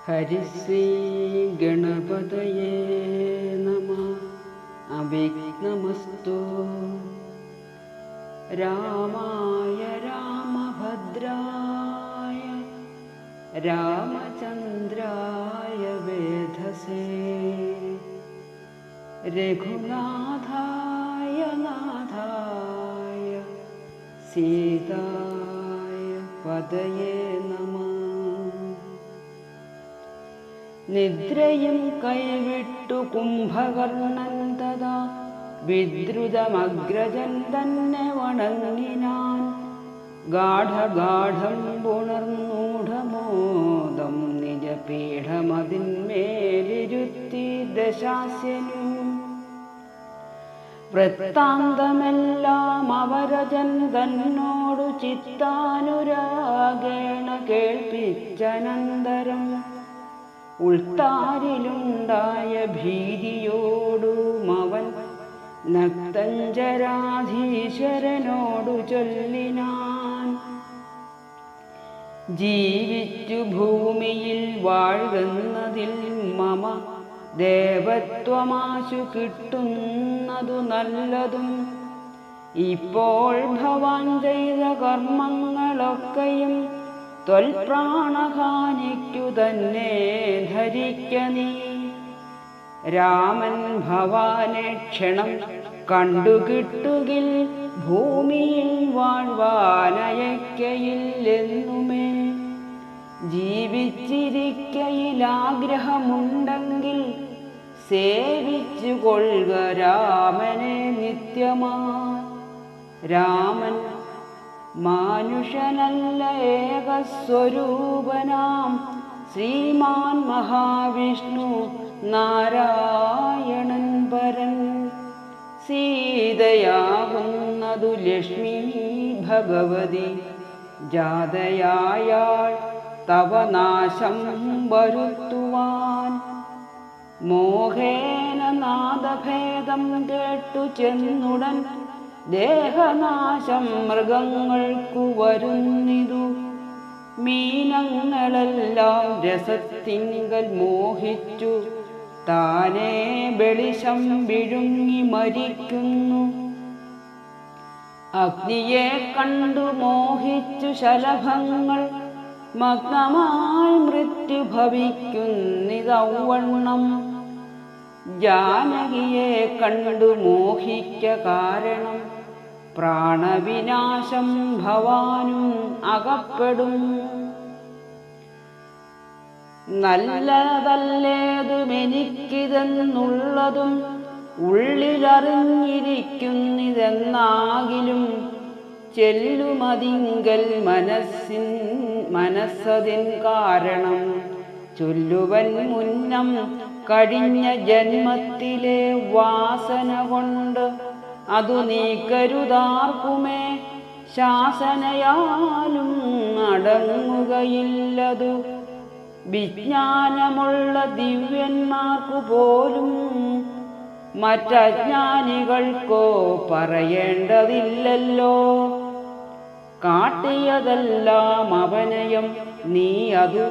ഹരിശ്രീ ഗണപതയേ നമഃ. അവിഘ്നമസ്തു. രാമായ രാമഭദ്രായ രാമചന്ദ്രായ വേധസേ രഘുനാഥായ നാഥായ സീതായ പദയേ നമഃ. നിദ്രയും കൈവിട്ടു കുംഭകർണൻ തഥാ വിദ്രുതമഗ്രജൻ തന്നെ വണങ്ങിനാൻ. ഗാഠഗാഠം പുണർന്നൂഢമോദം നിജപീഠമതിന്മേലിരുത്തി ദശാസ്യനു. വൃത്താന്തമെല്ലാം അവരജൻ തന്നോടു ചിത്താനുരാഗേണ കേൾപ്പിച്ചനന്തരം ഉൾത്താരിലുണ്ടായ ഭീതിയോടുമവൻ നക്തഞ്ചരാധീശ്വരനോടു ചൊല്ലിനാൻ. ജീവിച്ചു ഭൂമിയിൽ വാഴുന്നതിൽ മമ ദേവത്വമാശു കിട്ടുന്നതു നല്ലതും. ഇപ്പോൾ ഭവാൻ ചെയ്ത കർമ്മങ്ങളൊക്കെയും ത്വൽപ്രാണഹാനിക്കു തന്നെ ധരിക്ക നീ. രാമൻ ഭവാനെ ക്ഷണം കണ്ടുകിട്ടുകിൽ ഭൂമിയിൽ വാഴ്വാനയക്കയില്ലെന്നുമേ. ജീവിച്ചിരിക്കയിലാഗ്രഹമുണ്ടെങ്കിൽ സേവിച്ചു കൊള്ളുക രാമനെ നിത്യമായി. രാമൻ മാനുഷനല്ല ഏകസ്വരൂപനാം ശ്രീമാൻ മഹാവിഷ്ണു നാരായണൻ പരൻ. സീതയാകുന്നതു ലക്ഷ്മി ഭഗവതി ജാതയായാൾ തവ നാശം വരുത്തുവാൻ. മോഹേന നാദഭേദം കേട്ടു ചെന്നുടൻ ദേഹനാശം മൃഗങ്ങൾക്കു വരുന്നിതു. മീനങ്ങളെല്ലാം രസത്തിങ്കൽ മോഹിച്ചു താനേ വെളിശം വിഴുങ്ങി മരിക്കുന്നു. അഗ്നിയെ കണ്ടു മോഹിച്ചു ശലഭങ്ങൾ മഗ്നമായി മൃത്യു ഭവിക്കുന്നിതൗവണ്ണം. ജാനകിയെ കണ്ടു മോഹിക്ക കാരണം പ്രാണവിനാശം ഭവാനും അകപ്പെടും. നല്ലതല്ലേതുമെനിക്കിതെന്നുള്ളതും ഉള്ളിലറിഞ്ഞിരിക്കുന്നിതെന്നാകിലും ചെല്ലുമതിങ്കൽ മനസ്സതിൻ കാരണം ചൊല്ലുവൻ മുന്നം കഴിഞ്ഞ ജന്മത്തിലെ വാസന കൊണ്ട്. അതു നീക്കരുതാർക്കുമേ ശാസനയാലും അടങ്ങുകയില്ലതു. വിജ്ഞാനമുള്ള ദിവ്യന്മാർക്കു പോലും മറ്റജ്ഞാനികൾക്കോ പറയേണ്ടതില്ലല്ലോ. കാട്ടിയതെല്ലാം അപനയം നീ അതു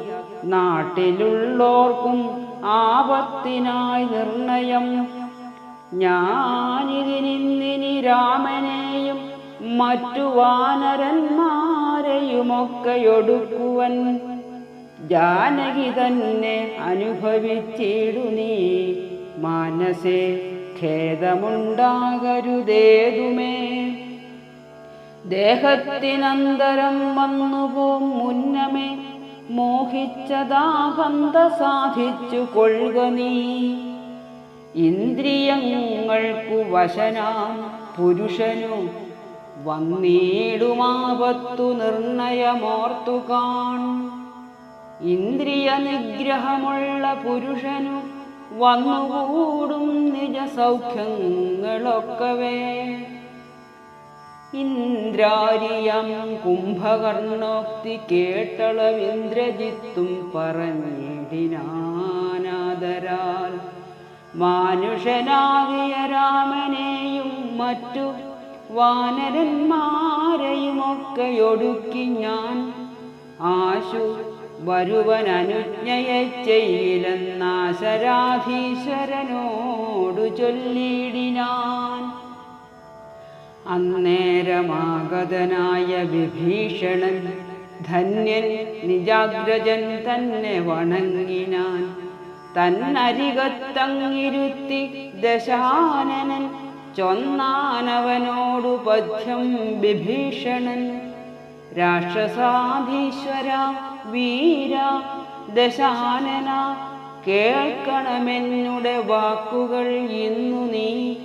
നാട്ടിലുള്ളോർക്കും ആപത്തിനായി നിർണയം. ഞാനിതിനിന്നിനി രാമനെയും മറ്റു വാനരന്മാരെയുമൊക്കെയൊടുക്കുവൻ. ജാനകി തന്നെ അനുഭവിച്ചിടു നീ മാനസേ ഖേദമുണ്ടാകരുതേതുമേ. ദേഹത്തിനന്തരം വന്നുപോം മുന്നമേ മോഹിച്ചതാഹന്ത സാധിച്ചു കൊള്ളുക നീ. ഇന്ദ്രിയങ്ങൾക്കു വശനാം പുരുഷനു വന്നീടുമാപത്തു നിർണയമോർത്തു കാൺ. ഇന്ദ്രിയ നിഗ്രഹമുള്ള പുരുഷനു വന്നുകൂടും നിജസൗഖ്യങ്ങളൊക്കവേ. ഇന്ദ്രാരിയം കുംഭകർണോക്തി കേട്ടളവിന്ദ്രജിത്തും പറഞ്ഞിടിനാനാദരാൽ. മാനുഷനാകിയ രാമനെയും മറ്റു വാനരന്മാരെയുമൊക്കെയൊടുക്കി ഞാൻ ആശു വരുവനനുജ്ഞയെ ചെയ്യില്ലെന്നാശരാധീശ്വരനോടു ചൊല്ലിയിടിനാൻ. അന്നേരമാഗതനായ വിഭീഷണൻ ധന്യൻ നിജാഗ്രജൻ തന്നെ വണങ്ങിനാൻ. തന്നരികത്തങ്ങിരുത്തി ദശാനനൻ ചൊന്നാനവനോടു പദ്യം വിഭീഷണൻ. രാക്ഷസാധീശ്വര വീര ദശാനന, കേൾക്കണമെന്നുടെ വാക്കുകൾ ഇന്നു നീ.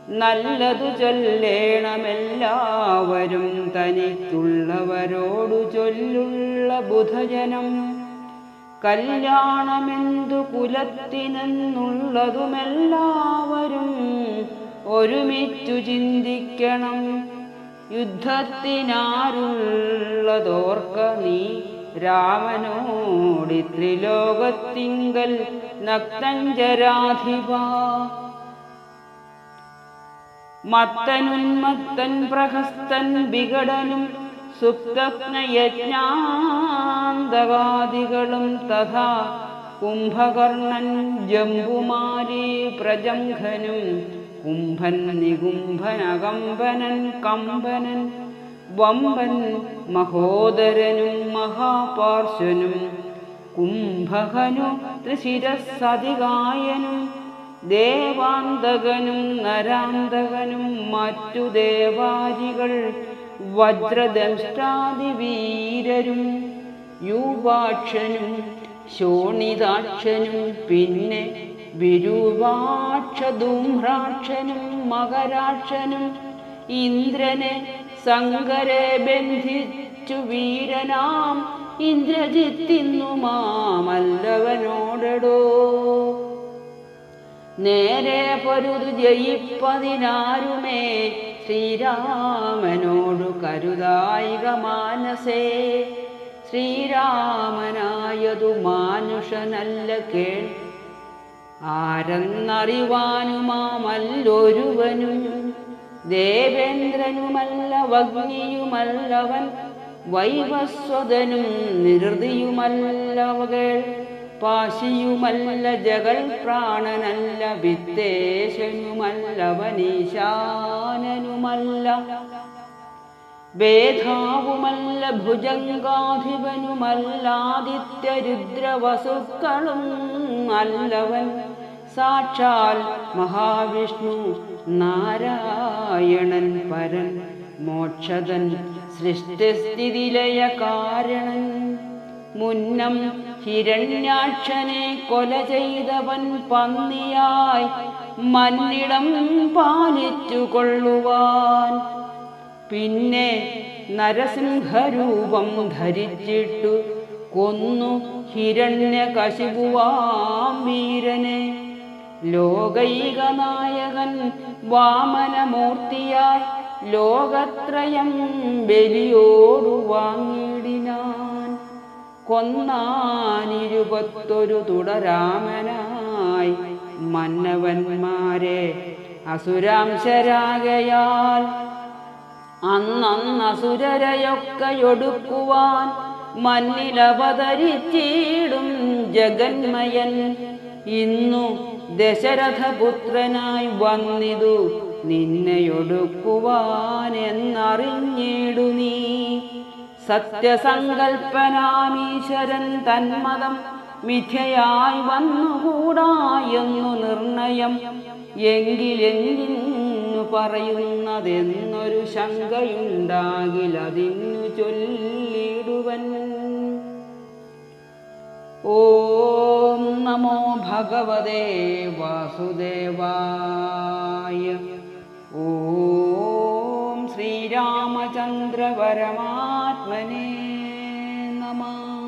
നല്ലതു ചൊല്ലേണമെല്ലാവരും തനിക്കുള്ളവരോടു ചൊല്ലുള്ള ബുധജനം. കല്യാണമെന്തു കുലത്തിനെന്നുള്ളതുമെല്ലാവരും ഒരുമിച്ചു ചിന്തിക്കണം. യുദ്ധത്തിനാരുള്ളതോർക്ക നീ രാമനോടി ത്രിലോകത്തിങ്കൽ നക്തഞ്ചരാധിപ. മത്തനുന്മത്തൻ പ്രഹസ്തൻ വികടനും സുപ്തജ്ഞയജ്ഞാന്തകാദികളും തഥാ കുംഭകർണൻ ജംബുമാലി പ്രജംഘനും കുംഭൻ നികുംഭനകമ്പനൻ കമ്പനൻ വമ്പൻ മഹോദരനും മഹാപാർശ്വനും കുംഭകനു ത്രിശിരസ്സതികായനും ദേവാന്തകനും നരാന്തകനും മറ്റു ദേവാരികൾ വജ്രദംഷ്ടാദിവീരരും യൂപാക്ഷനും ശോണിതാക്ഷനും പിന്നെ വിരൂപാക്ഷധൂമ്രാക്ഷനും മകരാക്ഷനും ഇന്ദ്രനെ സങ്കരെ ബന്ധിച്ചു വീരനാം ഇന്ദ്രജിത്തിന്നു മാമല്ലവനോടടോ. നേരെ പൊരുതു ജയിപ്പതിനാരുമേ ശ്രീരാമനോടു കരുതായിക മാനസേ. ശ്രീരാമനായതു മാനുഷനല്ല കേൾ, ആരെന്നറിവാനുമാമല്ലൊരുവനും. ദേവേന്ദ്രനുമല്ല വഗ്നിയുമല്ലവൻ, വൈവസ്വതനും നിർതിയുമല്ലവകൾ. പാശിയുമല്ല ജഗൽ പ്രാണനല്ല, വിത്തേശനുമല്ലവനീശാനനുമല്ല. വേധാവുമല്ല ഭുജംഗാധിപനുമല്ലാദിത്യരുദ്രവസുക്കളും അല്ലവൻ. സാക്ഷാൽ മഹാവിഷ്ണു നാരായണൻ പരൻ മോക്ഷതൻ സൃഷ്ടിസ്ഥിതിലയ കാരണൻ. മുന്നം ഹിരണ്യാക്ഷനെ കൊല ചെയ്തവൻ പന്നിയായി മന്നിടം പാലിച്ചു കൊള്ളുവാൻ. പിന്നെ നരസിംഹരൂപം ധരിച്ചിട്ടു കൊന്നു ഹിരണ്യകശിപുവാം വീരനെ. ലോകൈകനായകൻ വാമനമൂർത്തിയായി ലോകത്രയം ബലിയോടു വാങ്ങിയിടിനാൻ. കൊന്നാൻ21 തുടരാമനായി മന്നവന്മാരെ അസുരാംശരാകയാൽ. അന്നസുരരെയൊക്കെയൊടുക്കുവാൻ മന്നിലവതരിച്ചിടും ജഗന്മയൻ. ഇന്നു ദശരഥപുത്രനായി വന്നിതു നിന്നെയൊടുക്കുവാൻ എന്നറിഞ്ഞിടു നീ. സത്യസങ്കൽപ്പനാമീശ്വരൻ തന്മതം മിഥ്യയായി വന്നുകൂടായെന്നു നിർണയം. എങ്കിലെങ്കിന്നു പറയുന്നതെന്നൊരു ശങ്കയുണ്ടാകിലതിന്നു ചൊല്ലിടുവൻ. ഓം നമോ ഭഗവതേ വാസുദേവായ. ഓം ശ്രീരാമചന്ദ്ര പരമാത്മനേ നമഃ.